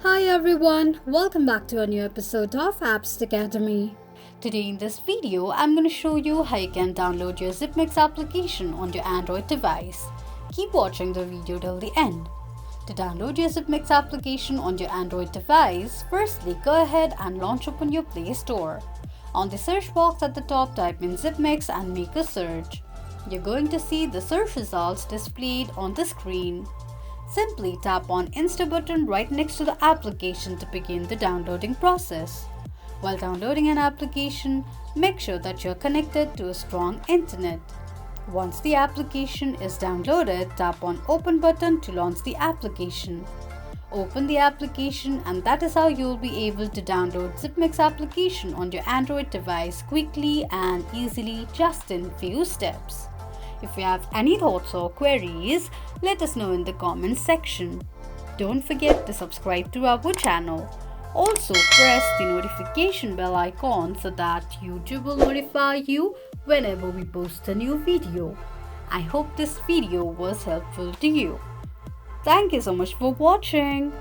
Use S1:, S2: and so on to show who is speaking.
S1: Hi everyone, welcome back to a new episode of Apps Academy. Today in this video, I'm going to show you how you can download your Zipmex application on your Android device. Keep watching the video till the end. To download your Zipmex application on your Android device, firstly go ahead and launch open your Play Store. On the search box at the top, type in Zipmex and make a search. You're going to see the search results displayed on the screen. Simply tap on Insta button right next to the application to begin the downloading process. While downloading an application, make sure that you're connected to a strong internet. Once the application is downloaded, tap on Open button to launch the application. Open the application and that is how you will be able to download Zipmex application on your Android device quickly and easily just in few steps. If you have any thoughts or queries, let us know in the comments section. Don't forget to subscribe to our channel. Also press the notification bell icon so that YouTube will notify you whenever we post a new video. I hope this video was helpful to you. Thank you so much for watching.